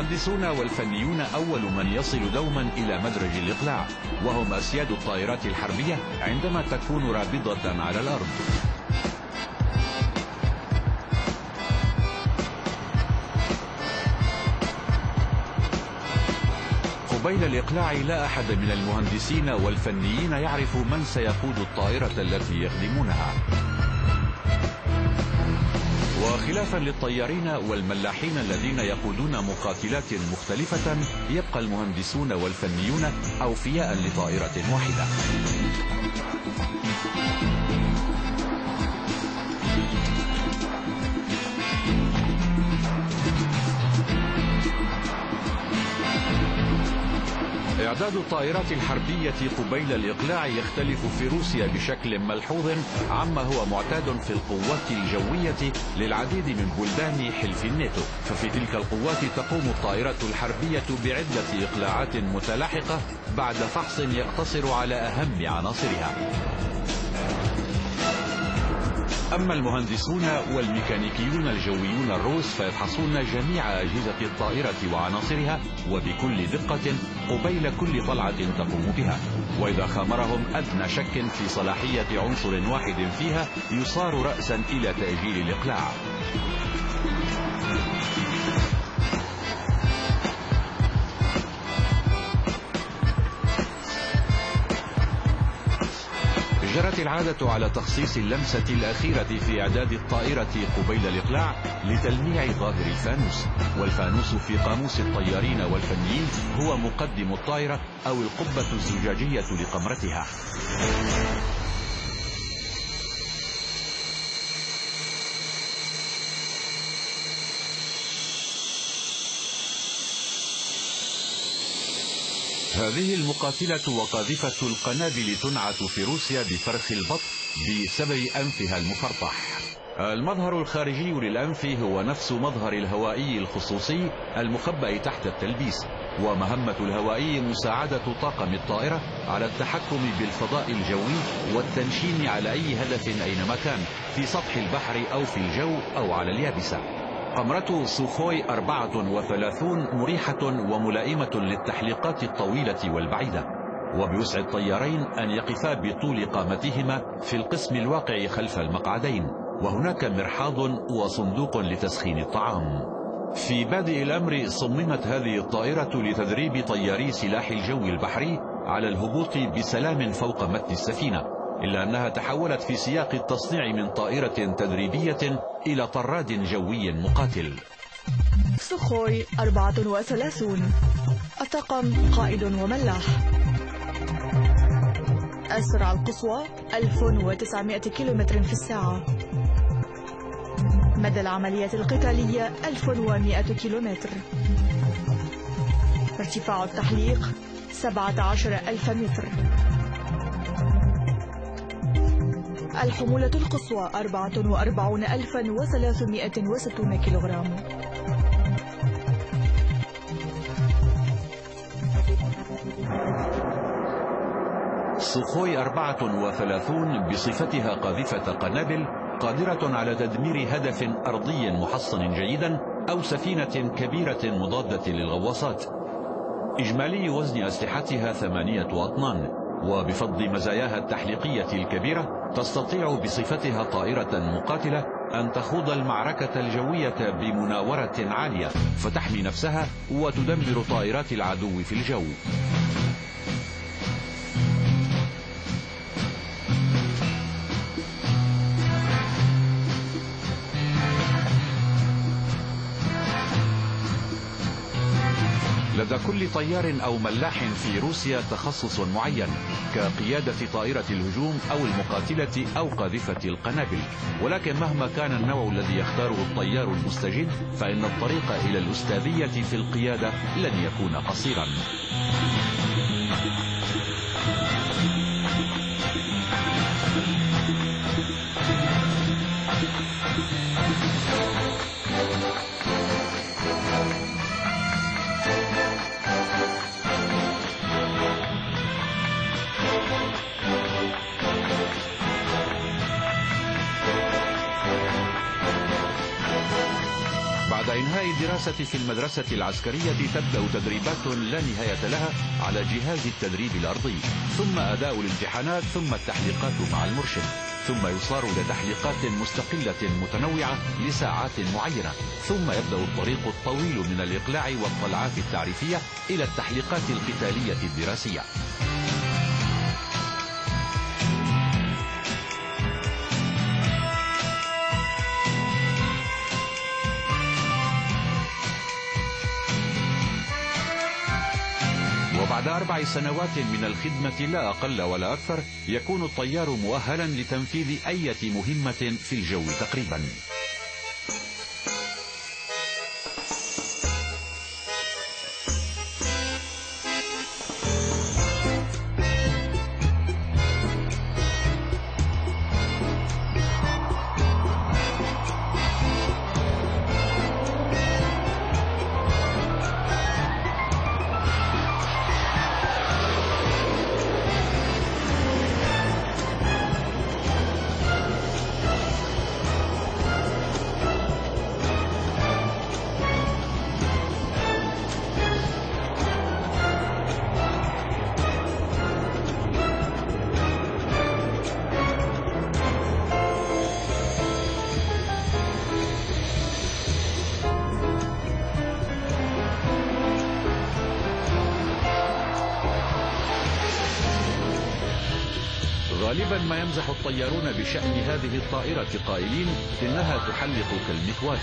المهندسون والفنيون أول من يصل دوما إلى مدرج الإقلاع، وهم أسياد الطائرات الحربية عندما تكون رابضة على الأرض. قبيل الإقلاع لا أحد من المهندسين والفنيين يعرف من سيقود الطائرة التي يخدمونها. وخلافا للطيارين والملاحين الذين يقودون مقاتلات مختلفة، يبقى المهندسون والفنيون أوفياء لطائرة واحدة. إعداد الطائرات الحربية قبيل الإقلاع يختلف في روسيا بشكل ملحوظ عما هو معتاد في القوات الجوية للعديد من بلدان حلف الناتو. ففي تلك القوات تقوم الطائرة الحربية بعدة إقلاعات متلاحقة بعد فحص يقتصر على أهم عناصرها. أما المهندسون والميكانيكيون الجويون الروس فيفحصون جميع أجهزة الطائرة وعناصرها وبكل دقة قبيل كل طلعة تقوم بها، وإذا خامرهم أدنى شك في صلاحية عنصر واحد فيها يصار رأسا إلى تأجيل الإقلاع. جرت العادة على تخصيص اللمسة الأخيرة في إعداد الطائرة قبيل الإقلاع لتلميع ظاهر الفانوس، والفانوس في قاموس الطيارين والفنيين هو مقدم الطائرة أو القبة الزجاجية لقمرتها. هذه المقاتلة وقاذفة القنابل تنعت في روسيا بفرخ البط بسبب أنفها المفرطح. المظهر الخارجي للأنف هو نفس مظهر الهوائي الخصوصي المخبأ تحت التلبيس، ومهمة الهوائي مساعدة طاقم الطائرة على التحكم بالفضاء الجوي والتنشين على أي هدف أينما كان في سطح البحر أو في الجو أو على اليابسة. قمرة سوخوي 34 مريحة وملائمة للتحليقات الطويلة والبعيدة، وبوسع الطيارين أن يقفا بطول قامتهما في القسم الواقع خلف المقعدين، وهناك مرحاض وصندوق لتسخين الطعام. في بادئ الأمر صممت هذه الطائرة لتدريب طياري سلاح الجو البحري على الهبوط بسلام فوق متن السفينة، إلا أنها تحولت في سياق التصنيع من طائرة تدريبية إلى طراد جوي مقاتل. سوخوي 34 الطاقم قائد وملاح. السرعة القصوى 1900 كيلومتر في الساعة. مدى العمليات القتالية 1100 كيلومتر. ارتفاع التحليق 17,000 متر. الحمولة القصوى 44,360 كيلوغرام. سوخوي 34 بصفتها قاذفة قنابل قادرة على تدمير هدف أرضي محصن جيدا أو سفينة كبيرة مضادة للغواصات. إجمالي وزن أسلحتها 8 أطنان، وبفضل مزاياها التحليقية الكبيرة تستطيع بصفتها طائرة مقاتلة أن تخوض المعركة الجوية بمناورة عالية فتحمي نفسها وتدمر طائرات العدو في الجو. لدى كل طيار أو ملاح في روسيا تخصص معين كقيادة طائرة الهجوم أو المقاتلة أو قاذفة القنابل، ولكن مهما كان النوع الذي يختاره الطيار المستجد فإن الطريق إلى الأستاذية في القيادة لن يكون قصيرا. بعد إنهاء الدراسة في المدرسة العسكرية تبدأ تدريبات لا نهاية لها على جهاز التدريب الأرضي، ثم أداء الامتحانات، ثم التحليقات مع المرشد، ثم يصار إلى تحليقات مستقلة متنوعة لساعات معينة، ثم يبدأ الطريق الطويل من الإقلاع والطلعات التعريفية إلى التحليقات القتالية الدراسية. وبعد 4 سنوات من الخدمة لا أقل ولا أكثر يكون الطيار مؤهلا لتنفيذ أي مهمة في الجو تقريبا. غالبا ما يمزح الطيارون بشأن هذه الطائرة قائلين إنها تحلق كالمكوات.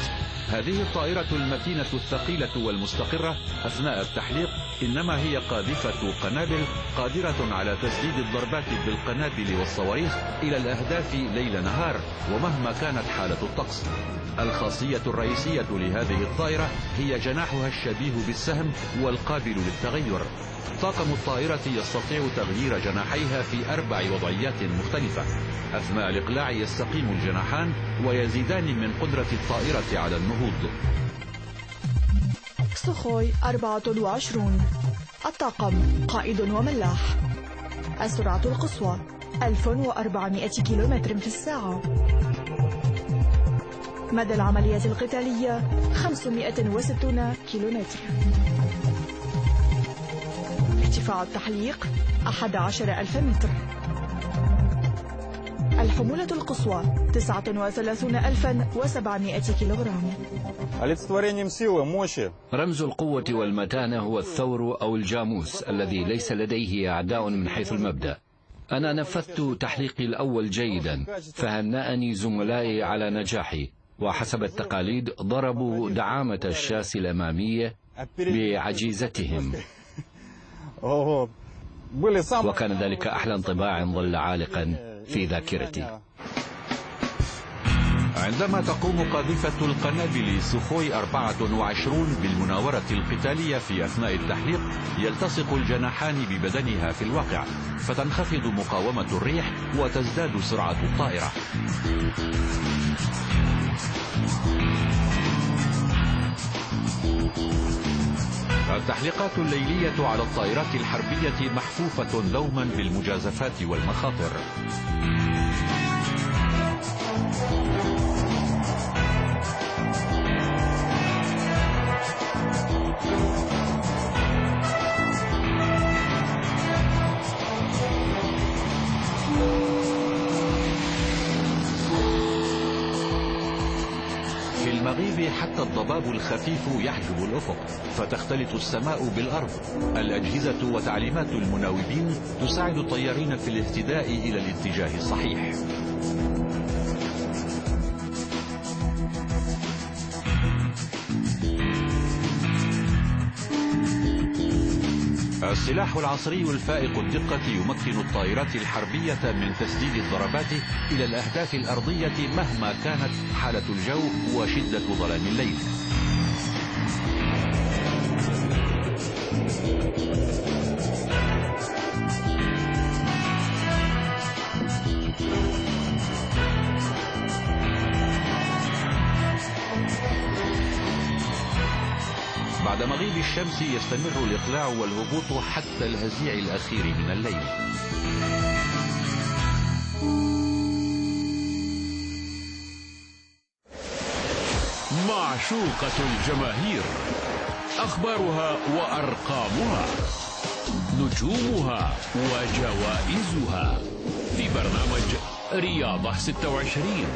هذه الطائرة المتينة الثقيلة والمستقرة أثناء التحليق إنما هي قاذفة قنابل قادرة على تسديد الضربات بالقنابل والصواريخ إلى الأهداف ليل نهار ومهما كانت حالة الطقس. الخاصية الرئيسية لهذه الطائرة هي جناحها الشبيه بالسهم والقابل للتغير. طاقم الطائرة يستطيع تغيير جناحيها في 4 وضعيات مختلفة. أثناء الإقلاع يستقيم الجناحان ويزيدان من قدرة الطائرة على النهوض. سوخوي 24. الطاقم قائد وملاح. السرعة القصوى 1400 كيلومتر في الساعة. مدى العملية القتالية 560 كيلومتر. ارتفاع التحليق 11,000 متر. الحمولة القصوى 39,700 كيلوغرام. رمز القوة والمتانة هو الثور أو الجاموس الذي ليس لديه أعداء من حيث المبدأ. أنا نفذت تحليقي الأول جيدا، فهنأني زملائي على نجاحي، وحسب التقاليد ضربوا دعامة الشاس الأمامية بعجيزتهم، وكان ذلك أحلى انطباع ظل عالقا في ذاكرتي. عندما تقوم قاذفة القنابل سوخوي 24 بالمناورة القتالية في أثناء التحليق يلتصق الجناحان ببدنها في الواقع، فتنخفض مقاومة الريح وتزداد سرعة الطائرة. التحليقات الليلية على الطائرات الحربية محفوفة دوما بالمجازفات والمخاطر. في المغيب حتى الضباب الخفيف يحجب الأفق، فتختلط السماء بالأرض. الأجهزة وتعليمات المناوبين تساعد الطيارين في الاهتداء إلى الاتجاه الصحيح. السلاح العصري الفائق الدقة يمكن الطائرات الحربية من تسديد الضربات إلى الأهداف الأرضية مهما كانت حالة الجو وشدة ظلام الليل. بعد مغيب الشمس يستمر الإقلاع والهبوط حتى الهزيع الأخير من الليل. مع معشوقة الجماهير، أخبارها وأرقامها، نجومها وجوائزها، في برنامج رياضة 26.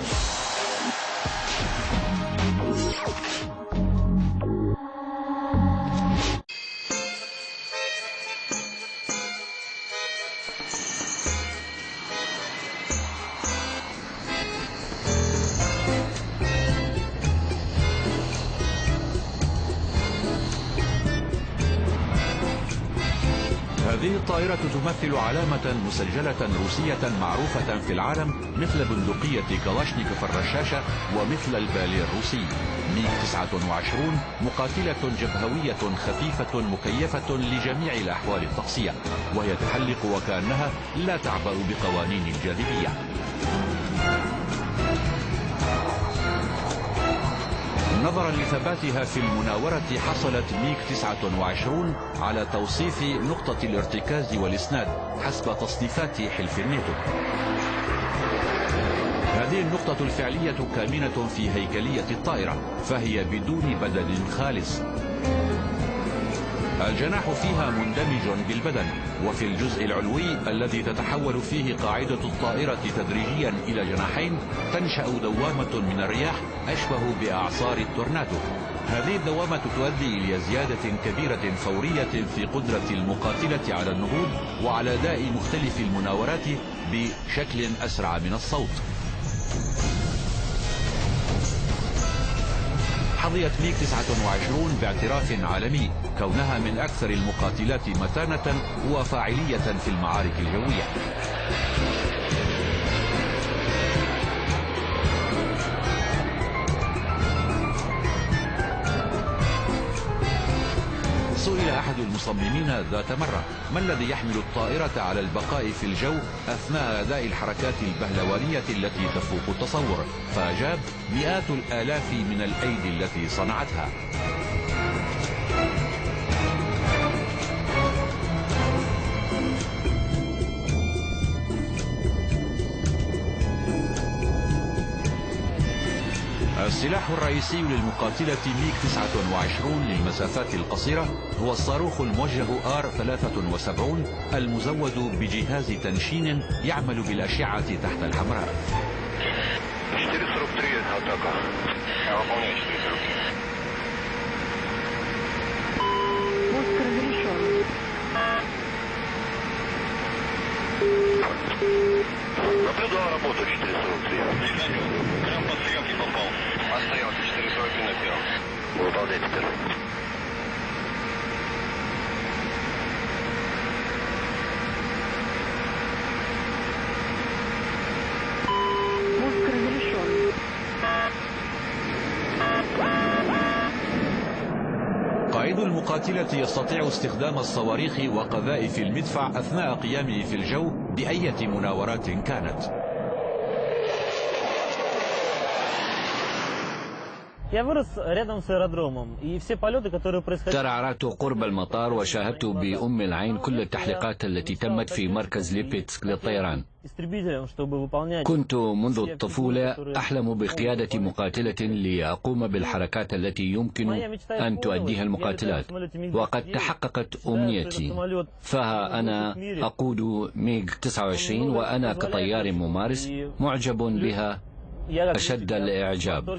هذه الطائرة تمثل علامة مسجلة روسية معروفة في العالم مثل بندقية كلاشنيكوف الرشاشة ومثل البالي الروسي. ميغ 29 مقاتلة جبهوية خفيفة مكيفة لجميع الأحوال الطقسية، وهي تحلق وكأنها لا تعبأ بقوانين الجاذبية. نظرا لثباتها في المناورة، حصلت ميغ 29 على توصيف نقطة الارتكاز والإسناد حسب تصنيفات حلف الناتو. هذه النقطة الفعلية كامنة في هيكلية الطائرة، فهي بدون بدن خالص. الجناح فيها مندمج بالبدن، وفي الجزء العلوي الذي تتحول فيه قاعدة الطائرة تدريجيا إلى جناحين تنشأ دوامة من الرياح أشبه بأعصار التورنادو. هذه الدوامة تؤدي إلى زيادة كبيرة فورية في قدرة المقاتلة على النهوض وعلى أداء مختلف المناورات بشكل أسرع من الصوت. حظيت ميغ 29 باعتراف عالمي كونها من أكثر المقاتلات متانة وفاعلية في المعارك الجوية. سئل أحد المصممين ذات مرة ما الذي يحمل الطائرة على البقاء في الجو أثناء أداء الحركات البهلوانية التي تفوق التصور، فأجاب: مئات الآلاف من الأيدي التي صنعتها. السلاح الرئيسي للمقاتلة ميغ 29 للمسافات القصيرة هو الصاروخ الموجه R-73 المزود بجهاز تنشين يعمل بالأشعة تحت الحمراء. Наблюдал работу 443. Прям под съемки попал. Остается 443 на первом. Выполняйте первый. Мозг разрешен. قائد المقاتلة يستطيع استخدام الصواريخ وقذائف المدفع أثناء قيامه في الجو بأية مناورات كانت. ترعرعت قرب المطار وشاهدت بأم العين كل التحليقات التي تمت في مركز ليبيتسك للطيران. كنت منذ الطفولة أحلم بقيادة مقاتلة لأقوم بالحركات التي يمكن أن تؤديها المقاتلات، وقد تحققت أمنيتي. فها أنا أقود ميغ 29 وأنا كطيار ممارس معجب بها أشد الإعجاب.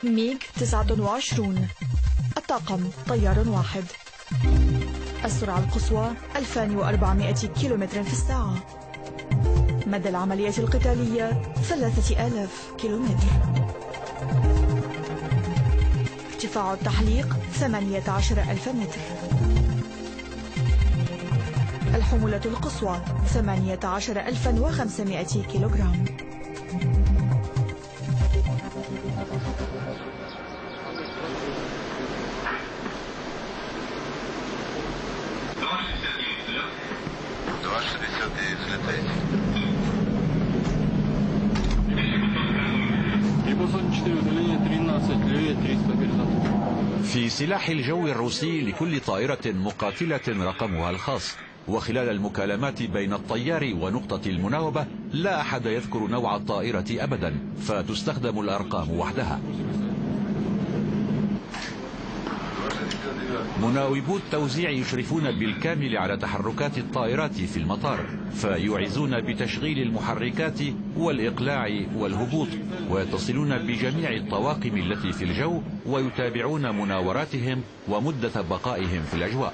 ميغ 29 الطاقم طيار واحد، السرعة القصوى 2400 كيلومتر في الساعة، مدى العملية القتالية 3000 كيلومتر، ارتفاع التحليق 18000 متر، الحمولة القصوى 18500 كيلوغرام. في سلاح الجو الروسي لكل طائرة مقاتلة رقمها الخاص، وخلال المكالمات بين الطيار ونقطة المناوبة لا أحد يذكر نوع الطائرة أبدا، فتستخدم الأرقام وحدها. مناوبو التوزيع يشرفون بالكامل على تحركات الطائرات في المطار، فيعزون بتشغيل المحركات والإقلاع والهبوط، ويتصلون بجميع الطواقم التي في الجو، ويتابعون مناوراتهم ومدة بقائهم في الأجواء.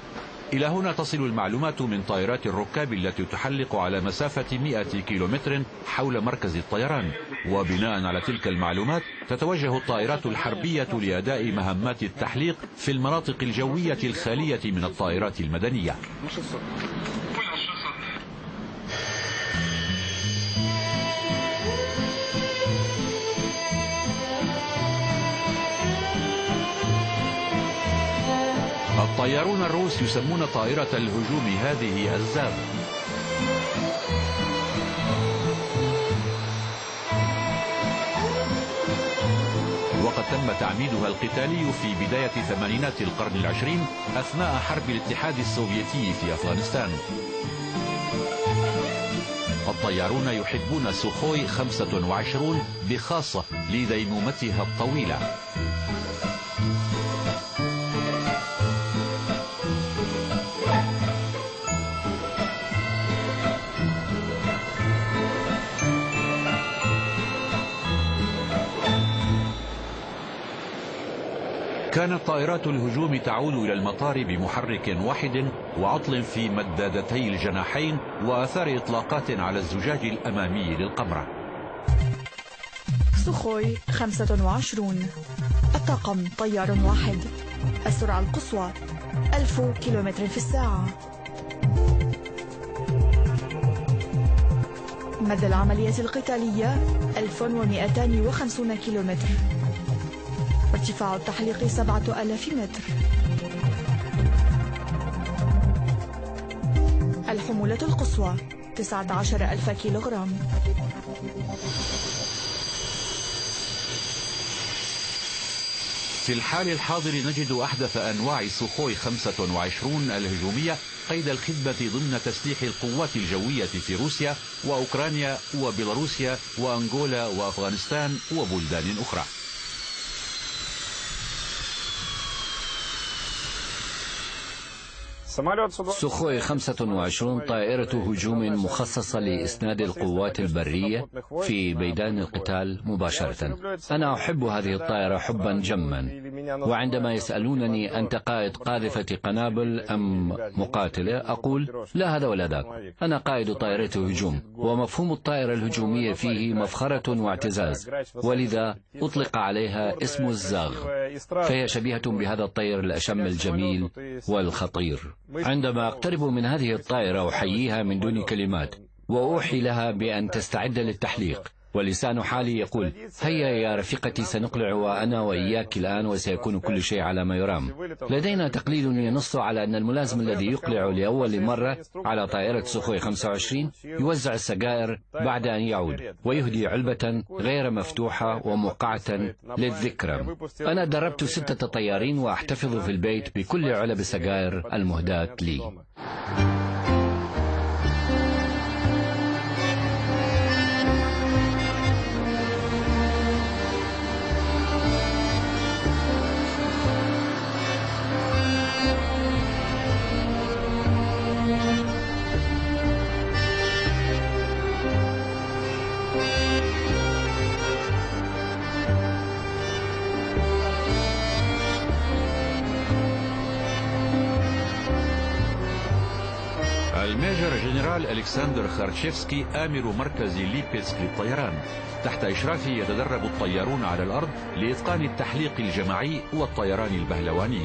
إلى هنا تصل المعلومات من طائرات الركاب التي تحلق على مسافة 100 كيلومتر حول مركز الطيران، وبناء على تلك المعلومات تتوجه الطائرات الحربية لأداء مهمات التحليق في المناطق الجوية الخالية من الطائرات المدنية. الطيارون الروس يسمون طائرة الهجوم هذه الزاغ. وقد تم تعميدها القتالي في بداية ثمانينات القرن العشرين أثناء حرب الاتحاد السوفيتي في أفغانستان. الطيارون يحبون سوخوي 25 بخاصة لديمومتها الطويلة. كانت طائرات الهجوم تعود إلى المطار بمحرك واحد وعطل في مدادتي الجناحين وآثار إطلاقات على الزجاج الأمامي للقمرة. سوخوي 25. الطاقم طيار واحد. السرعة القصوى 1000 كيلومتر في الساعة. مدى العملية القتالية 1250 كيلومتر. ارتفاع التحليق 7000 متر. الحمولة القصوى 19000 كيلوغرام. في الحال الحاضر نجد أحدث أنواع سوخوي 25 الهجومية قيد الخدمة ضمن تسليح القوات الجوية في روسيا وأوكرانيا وبيلاروسيا وأنغولا وأفغانستان وبلدان أخرى. سوخوي 25 طائرة هجوم مخصصة لإسناد القوات البرية في ميدان القتال مباشرة. أنا أحب هذه الطائرة حبا جما، وعندما يسألونني أنت قائد قاذفة قنابل أم مقاتلة أقول لا هذا ولا ذاك، أنا قائد طائرة هجوم، ومفهوم الطائرة الهجومية فيه مفخرة واعتزاز، ولذا أطلق عليها اسم الزاغ، فهي شبيهة بهذا الطير الأشم الجميل والخطير. عندما أقترب من هذه الطائرة أحييها من دون كلمات، وأوحي لها بأن تستعد للتحليق، ولسان حالي يقول هيا يا رفيقتي سنقلع وأنا وإياك الآن وسيكون كل شيء على ما يرام. لدينا تقليد ينص على أن الملازم الذي يقلع لأول مرة على طائرة سوخوي 25 يوزع السجائر بعد أن يعود، ويهدي علبة غير مفتوحة وموقعة للذكرى. أنا دربت 6 طيارين وأحتفظ في البيت بكل علب السجائر المهداة لي. الميجر جنرال ألكسندر خارتشيفسكي آمر مركز ليبيسك للطيران. تحت إشرافه يتدرب الطيارون على الأرض لإتقان التحليق الجماعي والطيران البهلواني.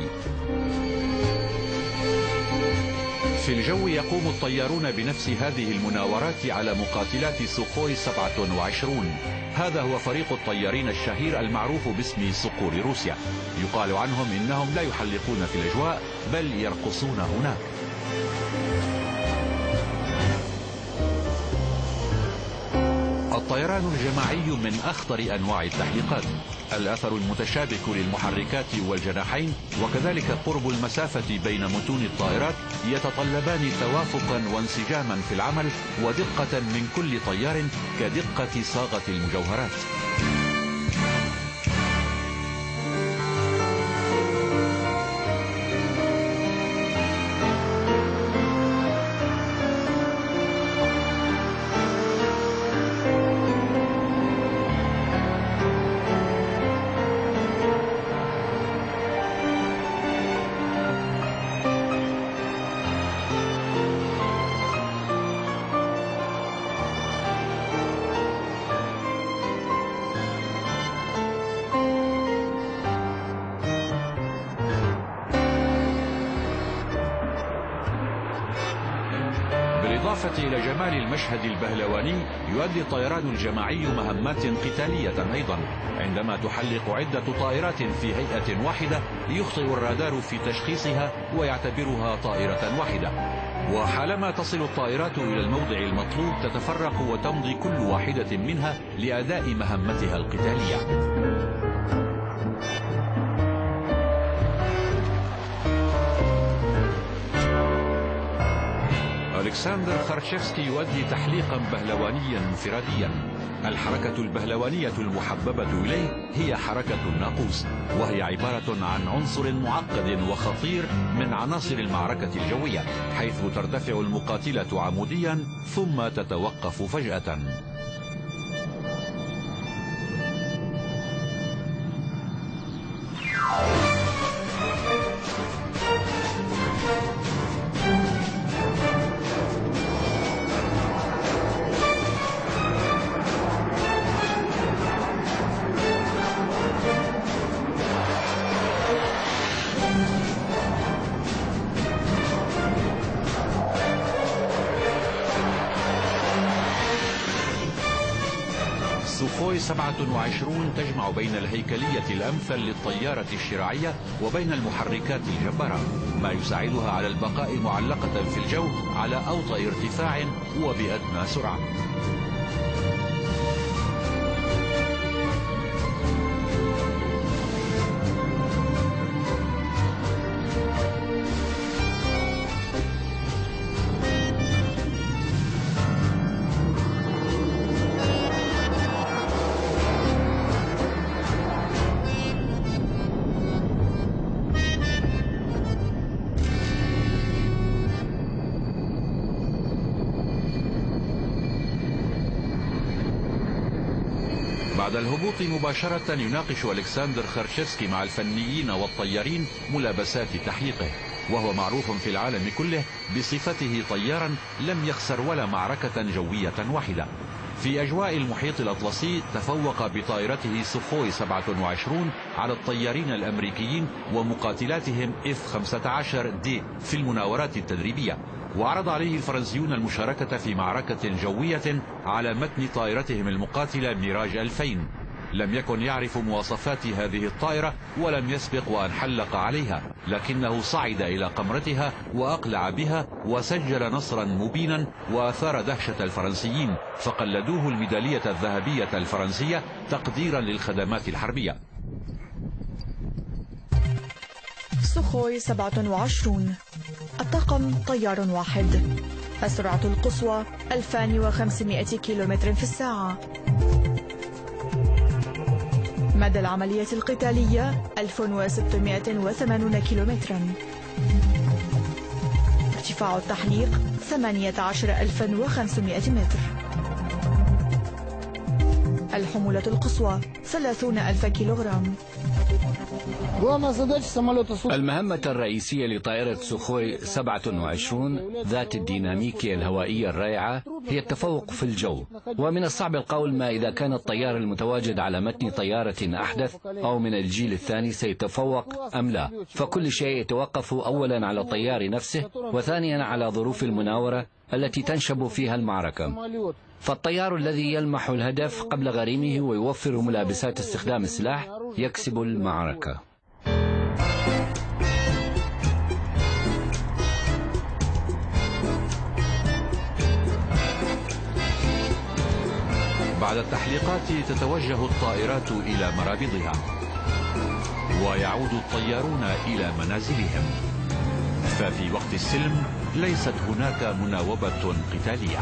في الجو يقوم الطيارون بنفس هذه المناورات على مقاتلات سوخوي 27. هذا هو فريق الطيارين الشهير المعروف باسم صقور روسيا. يقال عنهم إنهم لا يحلقون في الأجواء بل يرقصون هناك. الطيران الجماعي من أخطر أنواع التحليقات. الأثر المتشابك للمحركات والجناحين وكذلك قرب المسافة بين متون الطائرات يتطلبان توافقا وانسجاما في العمل ودقة من كل طيار كدقة صاغة المجوهرات. بالإضافة إلى جمال المشهد البهلواني، يؤدي الطيران الجماعي مهمات قتالية أيضا. عندما تحلق عدة طائرات في هيئة واحدة يخطئ الرادار في تشخيصها ويعتبرها طائرة واحدة، وحالما تصل الطائرات إلى الموضع المطلوب تتفرق وتمضي كل واحدة منها لأداء مهمتها القتالية. ألكسندر خارتشيفسكي يؤدي تحليقا بهلوانيا انفراديا. الحركة البهلوانية المحببة إليه هي حركة الناقوس، وهي عبارة عن عنصر معقد وخطير من عناصر المعركة الجوية، حيث ترتفع المقاتلة عموديا ثم تتوقف فجأة. سوخوي 27 تجمع بين الهيكلية الأمثل للطيارة الشراعية وبين المحركات الجبارة، ما يساعدها على البقاء معلقة في الجو على أوطى ارتفاع وبأدنى سرعة. بعد الهبوط مباشرة يناقش ألكسندر خارتشيفسكي مع الفنيين والطيارين ملابسات تحليقه، وهو معروف في العالم كله بصفته طيارا لم يخسر ولا معركة جوية واحدة. في أجواء المحيط الأطلسي تفوق بطائرته سوخوي 27 على الطيارين الأمريكيين ومقاتلاتهم F-15D في المناورات التدريبية، وعرض عليه الفرنسيون المشاركة في معركة جوية على متن طائرتهم المقاتلة ميراج 2000. لم يكن يعرف مواصفات هذه الطائرة ولم يسبق وأن حلق عليها، لكنه صعد إلى قمرتها وأقلع بها وسجل نصرا مبينا وأثار دهشة الفرنسيين، فقلدوه الميدالية الذهبية الفرنسية تقديرا للخدمات الحربية. سوخوي 27 الطاقم طيار واحد، السرعة القصوى 2500 كيلومتر في الساعة، مدى العملية القتالية 1680 كيلومترا، ارتفاع التحليق 18500 متر، الحمولة القصوى 30000 كيلوغرام. المهمة الرئيسية لطائرة سوخوي 27 ذات الديناميكية الهوائية الرائعة هي التفوق في الجو، ومن الصعب القول ما إذا كان الطيار المتواجد على متن طيارة أحدث أو من الجيل الثاني سيتفوق أم لا، فكل شيء يتوقف أولا على الطيار نفسه وثانيا على ظروف المناورة التي تنشب فيها المعركة. فالطيار الذي يلمح الهدف قبل غريمه ويوفر ملابسات استخدام السلاح يكسب المعركة. بعد التحليقات تتوجه الطائرات إلى مرابضها، ويعود الطيارون إلى منازلهم. ففي وقت السلم ليست هناك مناوبة قتالية.